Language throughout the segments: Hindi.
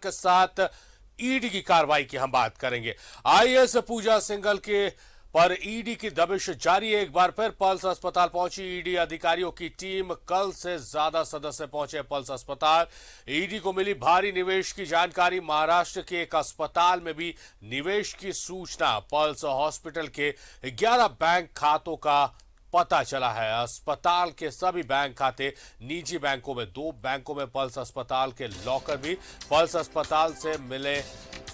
के साथ ईडी की कार्रवाई की हम बात करेंगे। आईएएस पूजा सिंघल के पर ईडी की दबिश जारी है। एक बार फिर पल्स अस्पताल पहुंची ईडी अधिकारियों की टीम। कल से ज्यादा सदस्य पहुंचे पल्स अस्पताल। ईडी को मिली भारी निवेश की जानकारी। महाराष्ट्र के एक अस्पताल में भी निवेश की सूचना। पल्स हॉस्पिटल के 11 बैंक खातों का पता चला है। अस्पताल के सभी बैंक खाते निजी बैंकों में, 2 बैंकों में पल्स अस्पताल के लॉकर भी। पल्स अस्पताल से मिले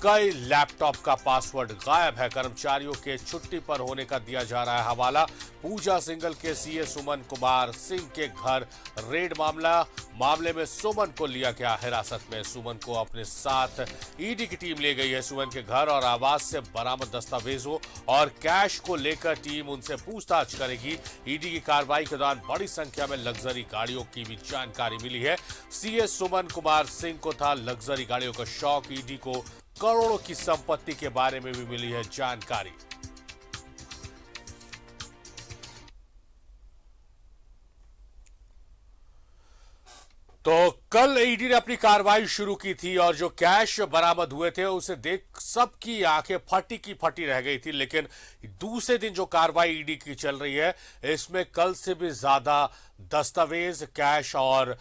कई लैपटॉप का पासवर्ड गायब है। कर्मचारियों के छुट्टी पर होने का दिया जा रहा है हवाला। पूजा सिंघल के सीए सुमन कुमार सिंह के घर रेड मामले में सुमन को लिया गया हिरासत में। सुमन को अपने साथ ईडी की टीम ले गई है। सुमन के घर और आवास से बरामद दस्तावेजों और कैश को लेकर टीम उनसे पूछताछ करेगी। ईडी की कार्रवाई के दौरान बड़ी संख्या में लग्जरी गाड़ियों की भी जानकारी मिली है। सीए सुमन कुमार सिंह को था लग्जरी गाड़ियों का शौक। ईडी को करोड़ों की संपत्ति के बारे में भी मिली है जानकारी। तो कल ईडी ने अपनी कार्रवाई शुरू की थी और जो कैश बरामद हुए थे उसे देख सबकी आंखें फटी की फटी रह गई थी। लेकिन दूसरे दिन जो कार्रवाई ईडी की चल रही है, इसमें कल से भी ज्यादा दस्तावेज, कैश और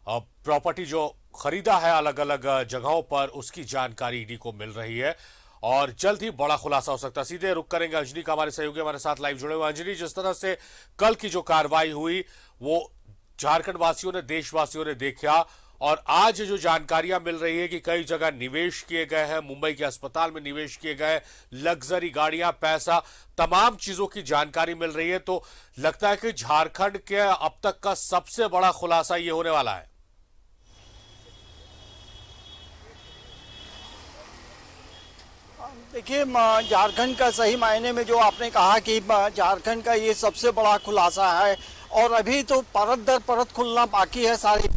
प्रॉपर्टी जो खरीदा है अलग अलग जगहों पर, उसकी जानकारी ईडी को मिल रही है और जल्द ही बड़ा खुलासा हो सकता है। सीधे रुक करेंगे अंजलि का, हमारे सहयोगी हमारे साथ लाइव जुड़े हुए। अंजलि, जिस तरह से कल की जो कार्रवाई हुई वो झारखंड वासियों ने, देशवासियों ने देखा और आज जो जानकारियां मिल रही है कि कई जगह निवेश किए गए हैं, मुंबई के अस्पताल में निवेश किए गए, लग्जरी गाड़ियां, पैसा, तमाम चीजों की जानकारी मिल रही है, तो लगता है कि झारखंड के अब तक का सबसे बड़ा खुलासा ये होने वाला है। देखिए, झारखंड का सही मायने में जो आपने कहा कि झारखंड का ये सबसे बड़ा खुलासा है और अभी तो परत दर परत खुलना बाकी है सारी।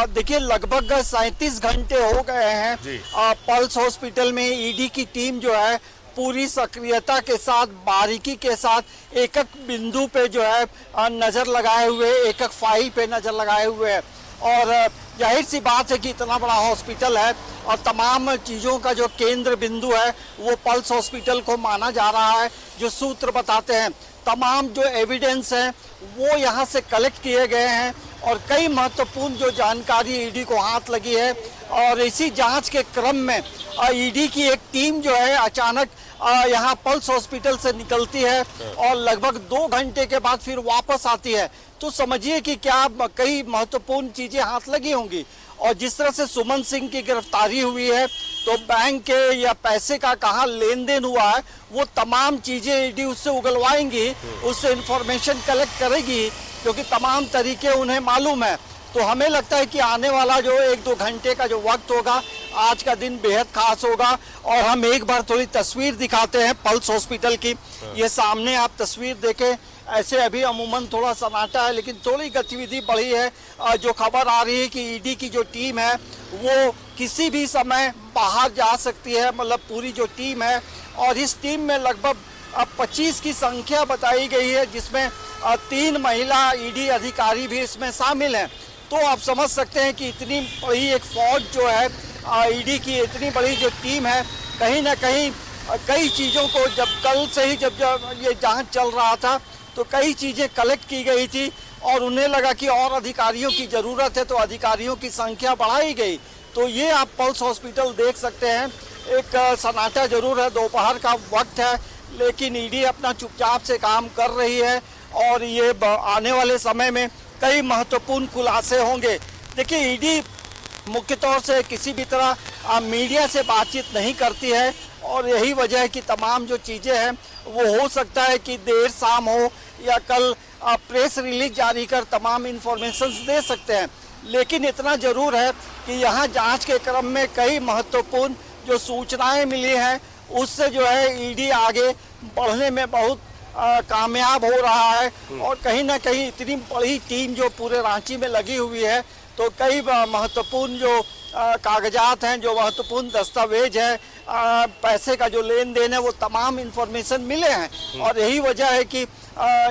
देखिए, लगभग 37 घंटे हो गए हैं। पल्स हॉस्पिटल में ईडी की टीम जो है पूरी सक्रियता के साथ, बारीकी के साथ एक एक बिंदु पे जो है नजर लगाए हुए, एक एक फाइल पे नजर लगाए हुए है। और जाहिर सी बात है कि इतना बड़ा हॉस्पिटल है और तमाम चीज़ों का जो केंद्र बिंदु है वो पल्स हॉस्पिटल को माना जा रहा है। जो सूत्र बताते हैं, तमाम जो एविडेंस हैं वो यहाँ से कलेक्ट किए गए हैं और कई महत्वपूर्ण जो जानकारी ईडी को हाथ लगी है। और इसी जांच के क्रम में ईडी की एक टीम जो है अचानक यहाँ पल्स हॉस्पिटल से निकलती है और लगभग 2 घंटे के बाद फिर वापस आती है। तो समझिए कि क्या कई महत्वपूर्ण चीजें हाथ लगी होंगी। और जिस तरह से सुमन सिंह की गिरफ्तारी हुई है, तो बैंक के या पैसे का कहाँ लेन देन हुआ है वो तमाम चीजें ईडी उससे उगलवाएंगी, उससे इंफॉर्मेशन कलेक्ट करेगी, क्योंकि तमाम तरीके उन्हें मालूम है। तो हमें लगता है कि आने वाला जो 1-2 घंटे का जो वक्त होगा, आज का दिन बेहद खास होगा। और हम एक बार थोड़ी तस्वीर दिखाते हैं पल्स हॉस्पिटल की। ये सामने आप तस्वीर देखें। ऐसे अभी अमूमन थोड़ा सन्नाटा है, लेकिन थोड़ी गतिविधि बढ़ी है। जो खबर आ रही है कि ईडी की जो टीम है वो किसी भी समय बाहर जा सकती है, मतलब पूरी जो टीम है। और इस टीम में लगभग 25 की संख्या बताई गई है, जिसमें 3 महिला ईडी अधिकारी भी इसमें शामिल हैं। तो आप समझ सकते हैं कि इतनी बड़ी एक फौज जो है ईडी की, इतनी बड़ी जो टीम है, कहीं ना कहीं कई चीज़ों को जब कल से ही जब ये जांच चल रहा था तो कई चीज़ें कलेक्ट की गई थी और उन्हें लगा कि और अधिकारियों की ज़रूरत है, तो अधिकारियों की संख्या बढ़ाई गई। तो ये आप पल्स हॉस्पिटल देख सकते हैं। एक सन्नाटा जरूर है, दोपहर का वक्त है, लेकिन ईडी अपना चुपचाप से काम कर रही है और ये आने वाले समय में कई महत्वपूर्ण खुलासे होंगे। देखिए, ईडी मुख्य तौर से किसी भी तरह मीडिया से बातचीत नहीं करती है और यही वजह है कि तमाम जो चीज़ें हैं वो हो सकता है कि देर शाम हो या कल प्रेस रिलीज जारी कर तमाम इन्फॉर्मेशन दे सकते हैं। लेकिन इतना ज़रूर है कि यहाँ जांच के क्रम में कई महत्वपूर्ण जो सूचनाएं मिली हैं उससे जो है ईडी आगे बढ़ने में बहुत कामयाब हो रहा है। और कहीं ना कहीं इतनी बड़ी टीम जो पूरे रांची में लगी हुई है, तो कई महत्वपूर्ण जो कागजात हैं, जो महत्वपूर्ण दस्तावेज है, पैसे का जो लेन देन है, वो तमाम इन्फॉर्मेशन मिले हैं। और यही वजह है कि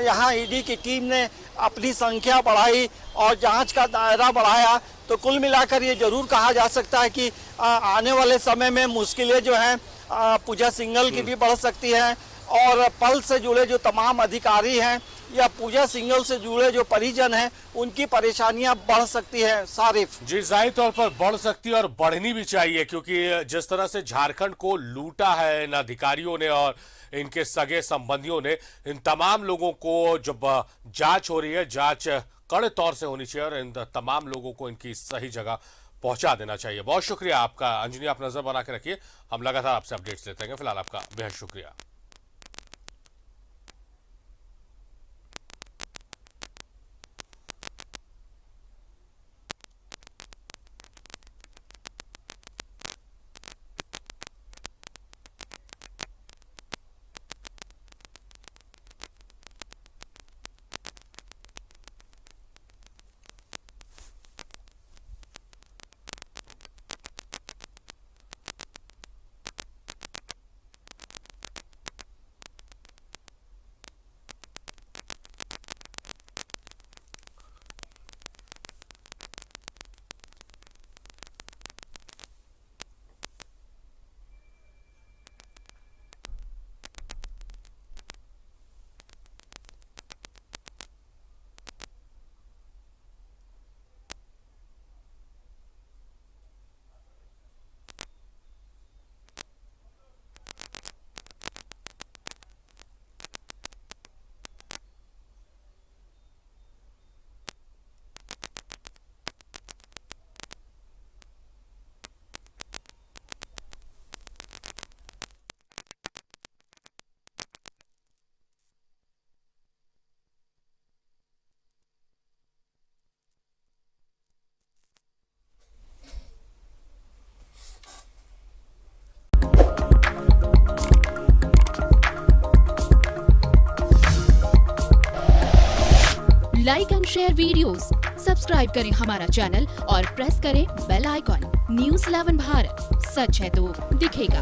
यहाँ ईडी की टीम ने अपनी संख्या बढ़ाई और जांच का दायरा बढ़ाया। तो कुल मिलाकर ये जरूर कहा जा सकता है कि आने वाले समय में मुश्किलें जो हैं पूजा सिंघल की भी बढ़ सकती हैं, और पल्स से जुड़े जो तमाम अधिकारी हैं या पूजा सिंघल से जुड़े जो परिजन हैं उनकी परेशानियां बढ़ सकती हैं। सारिफ जी, जाहिर तौर पर बढ़ सकती है और बढ़नी भी चाहिए, क्योंकि जिस तरह से झारखंड को लूटा है इन अधिकारियों ने और इनके सगे संबंधियों ने, इन तमाम लोगों को जब जांच हो रही है, जांच कड़े तौर से होनी चाहिए और इन तमाम लोगों को इनकी सही जगह पहुंचा देना चाहिए। बहुत शुक्रिया आपका अंजनी, आप नजर बना के रखिए, हम लगातार आपसे अपडेट्स लेते हैं। फिलहाल आपका बेहद शुक्रिया। Like and share videos, subscribe करें हमारा चैनल और प्रेस करें बेल आइकॉन। न्यूज़ 11 भारत, सच है तो दिखेगा।